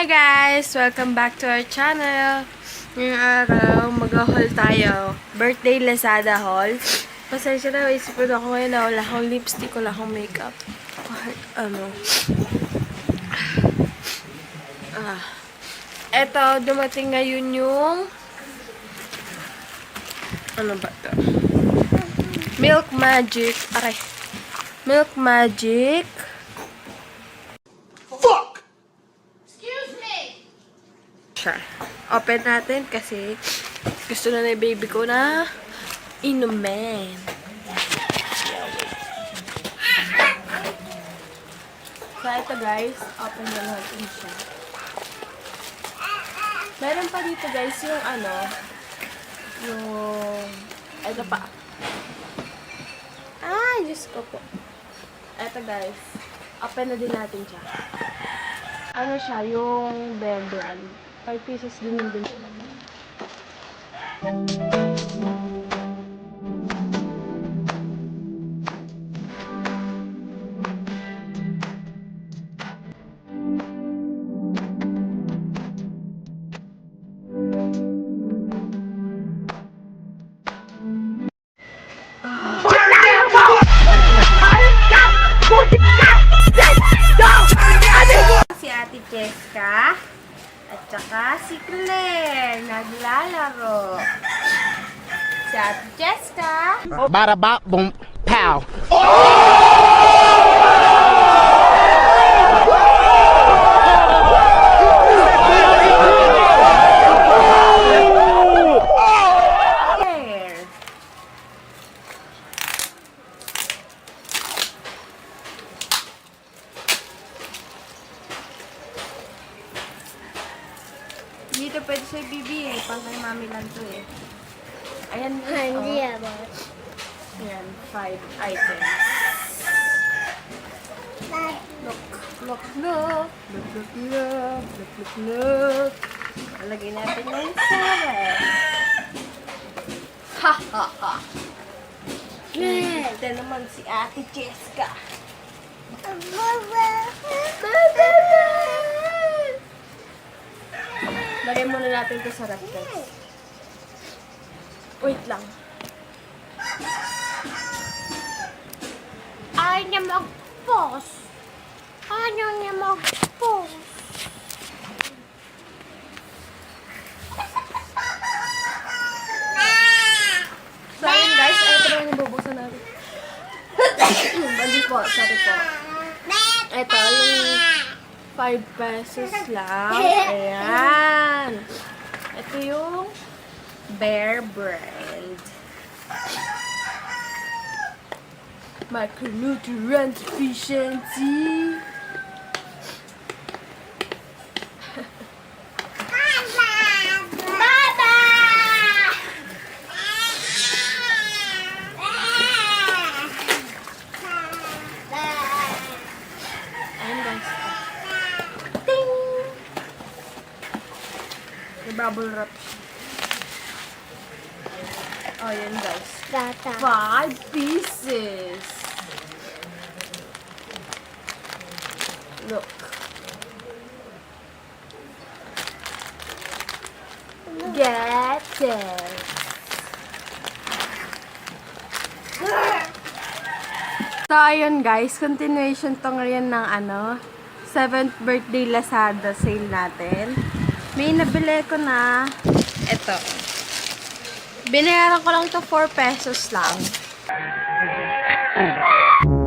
Hi guys! Welcome back to our channel. Ngayong araw, mag-haul tayo. Birthday Lazada haul. Pasensya na, isipin ako ngayon na wala akong lipstick, wala akong makeup. Kahit ano. Eto, dumating ngayon yung ano ba to? Milk Magic. Aray. Milk Magic. Siya. Open natin kasi gusto na ng baby ko na inumin. So, ito guys, open na natin siya. Meron pa dito guys yung ano, ito pa. Ay, Diyos ko po. Ito guys, open na din natin siya. Ano siya, yung Bear Brand. 5 pieces din din. Si Ate Jessica at saka si Claire naglalaro. Si Ate Jessica. Bada bop boom pow. Claire. Dito pwede siya bibi eh. Pang kay mami lang to eh. Ayan. Hindi oh. ba? Ayan, 5 items. Look, look, look. Look, look, look. Look, look, look. Alagay natin yung 7. Ha, ha, ha. Ito naman si Ate Jessica. Lagay muna natin ito sa ref guys. Wait lang. Ayaw niya mag-pause. Ayaw niya mag-pause. So, ayun guys. Ito naman yung bubuksan natin. Bandi po. Sorry po. Ito, yung 5 pesos lang. Ayan. Ito yung Bear Brand. Micronutrient efficiency. Ayan guys. Ting! May bubble wrap siya. Oh, yan guys. Gata. 5 pieces. Look. Get it. So, ayun guys, continuation to ngayon ng 7th birthday Lazada sale natin. May nabili ko na ito. Binayaran ko lang to 4 pesos lang.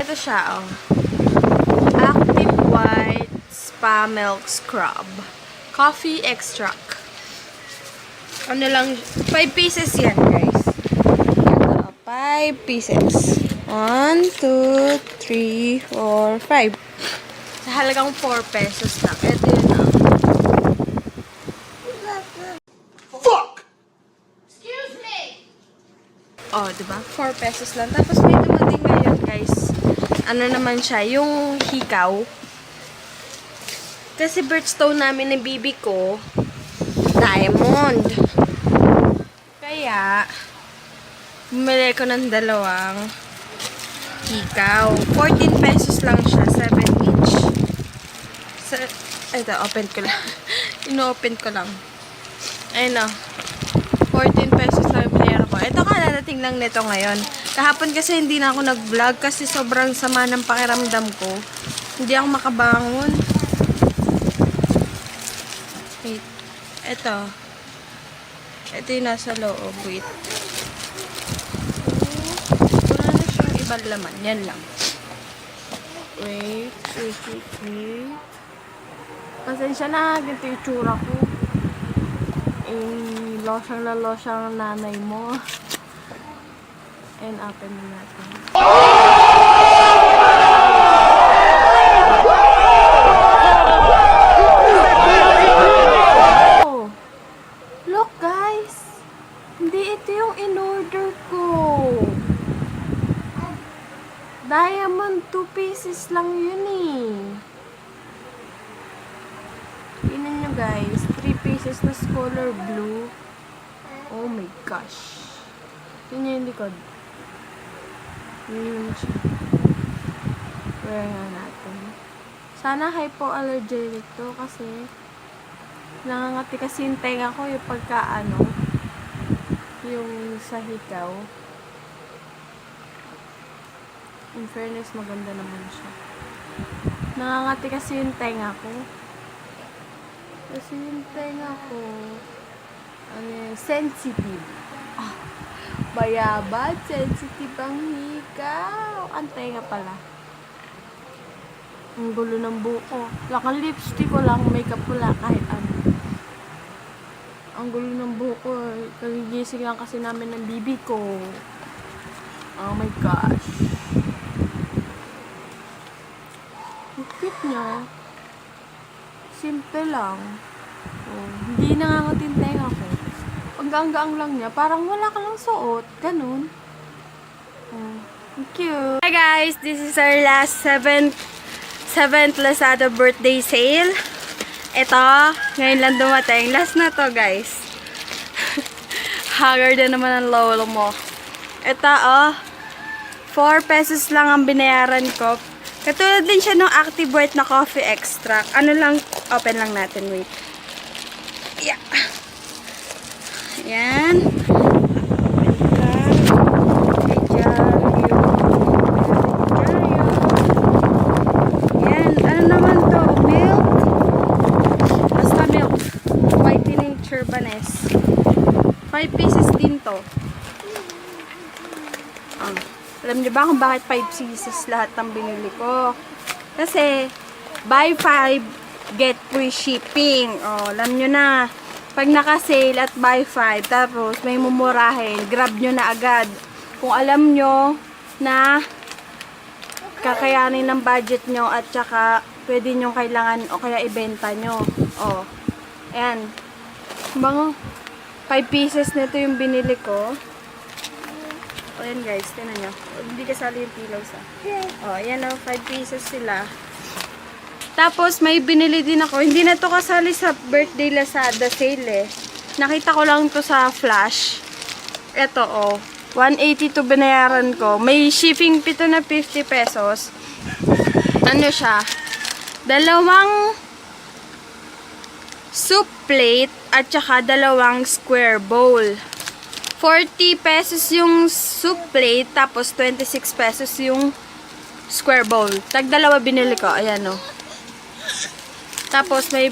Ito siya, oh. Active White Spa Milk Scrub. Coffee extract. Ano lang, 5 pieces yan, guys. Ito, 5 pieces. 1, 2, 3, 4, 5. Sa halagang 4 pesos lang. Ito yun, oh. Oh, diba? 4 pesos lang. Tapos may dumating ngayon, guys. Ano naman siya? Yung hikaw. Kasi birthstone namin ng bibi ko, diamond. Kaya, bumili ko ng dalawang hikaw. 14 pesos lang siya. 7 each. Ito, open ko lang. Ino-open ko lang. Ayun o. 14 pesos lang yung binira ko. Ito kaladating lang nito ngayon. Kahapon kasi hindi na ako nag-vlog kasi sobrang sama ng pakiramdam ko. Hindi ako makabangon. Wait. Ito. Ito yung nasa loob. Wait. Wala na siyang ibang laman. Yan lang. Wait. Pasensya na. Ganito yung tsura ko. Losyang na losyang nanay mo. And open na natin. Oh! Look guys! Hindi ito yung in-order ko. Diamond 2 pieces lang yun eh. Tingnan nyo guys. 3 pieces na color blue. Oh my gosh. Yun yung likod. Yun siya. Wear nga natin. Sana hypoallergenic to kasi nangangati kasi yung tenga ko yung pagka yung sa hikaw. In fairness, maganda naman siya. Nangangati kasi yung tenga ko. Kasi yung tenga ko sensitive. Bayabad, sensitive ang hikaw. Ang tenga pala. Ang gulo ng buko. Lakang lipstick ko lang, makeup wala kahit ano. Ang gulo ng buko. Kagigising lang kasi namin ng bibi ko. Oh my gosh. Ang cute niya. Simple lang. Oh, hindi nangangatin tenga ko. Ang gaang-gaang lang niya. Parang wala ka lang suot. Ganun. Oh, thank you. Hi guys! This is our last 7th Lazada birthday sale. Ito, ngayon lang dumating. Last na to guys. Haggard na naman ang lolo mo. Ito 4 pesos lang ang binayaran ko. Katulad din siya ng Active White na coffee extract. Ano lang, open lang natin. Wait. Yeah. Ayan. Ayan. Ano naman to? Milk? Basta milk. Whitening Turbanes. 5 pieces din to. Alam niyo ba kung bakit 5 pieces lahat ng binili ko? Kasi, buy 5, get free shipping. Oh, alam niyo na. Pag naka-sale at buy 5, tapos may mumurahin, grab nyo na agad. Kung alam nyo na kakayanin ng budget nyo at saka pwede nyo kailangan o kaya ibenta nyo. O, ayan. Bango. 5 pieces nito yung binili ko. O, ayan guys, tinan nyo. Hindi kasali yung pillows O, ayan o, 5 pieces sila. Tapos, may binili din ako. Hindi na to kasali sa birthday Lazada sale eh. Nakita ko lang to sa Flash. Ito 180 to binayaran ko. May shipping pito na 50 pesos. Ano siya? 2 soup plate at saka 2 square bowl. 40 pesos yung soup plate, tapos 26 pesos yung square bowl. Tag-2 binili ko. Ayan o. Tapos may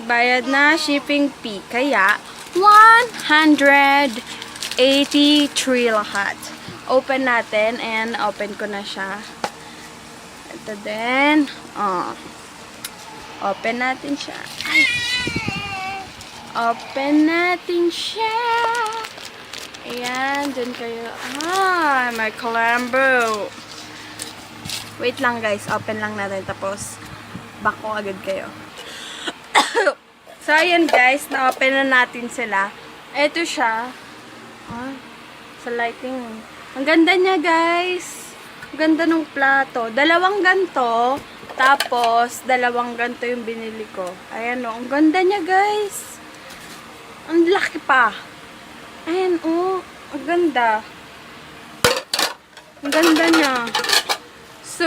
bayad na shipping fee. Kaya 183 lahat. Open natin and open ko na siya. Ito din. Open natin siya. Ay. Open natin siya. Ayan, dun kayo. May Colombo. Wait lang guys, open lang natin tapos back ko agad kayo. So, ayan guys, na-open na natin sila. Ito siya. Sa lighting. Ang ganda niya guys. Ang ganda ng plato. 2 ganto. Tapos, 2 ganto yung binili ko. Ayan o. Ang ganda niya guys. Ang laki pa. Ayan o. Ang ganda. Ang ganda niya. So,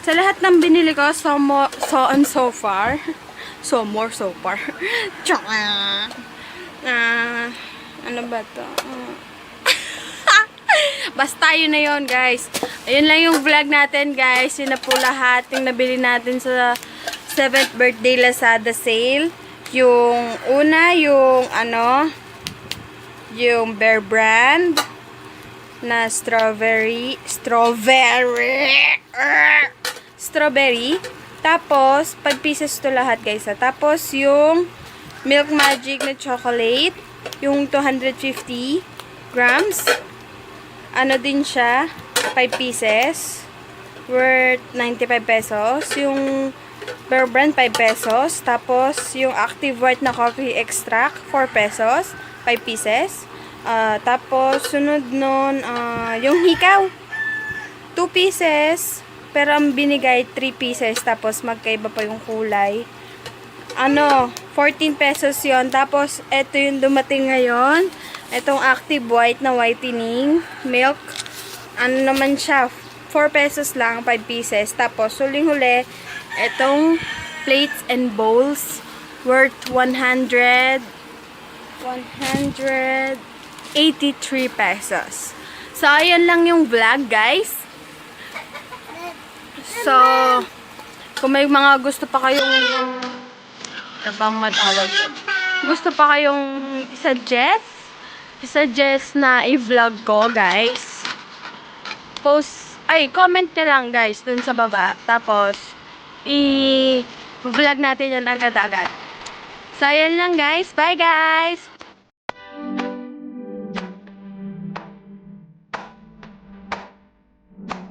Sa lahat ng binili ko, so far. So more so far. Ano ba to? Basta yun na yun, guys. Ayun lang yung vlog natin, guys. Yun na po lahat yung nabili natin sa 7th birthday Lazada sale. Yung una, yung yung Bear Brand na strawberry. Tapos, 5 pieces to lahat, guys. Tapos, yung Milk Magic na chocolate. Yung 250 grams. Ano din siya, 5 pieces, worth 95 pesos. Yung Bear Brand, 5 pesos. Tapos, yung Active White na coffee extract, 4 pesos, 5 pieces. Tapos, sunod nun, yung hikaw, 2 pieces. Pero ang binigay, 3 pieces. Tapos, magkaiba pa yung kulay. 14 pesos yon. Tapos, eto yung dumating ngayon. Itong Active White na whitening milk. Naman siya, 4 pesos lang, 5 pieces. Tapos, huling-huli, itong plates and bowls worth 183 pesos. So, ayan lang yung vlog, guys. So, kung may mga gusto pa kayong gusto pa kayong i-suggest na i-vlog ko, guys, comment nyo lang, guys, dun sa baba. Tapos, i-vlog natin yan agad-agad. So, ayan lang, guys. Bye, guys!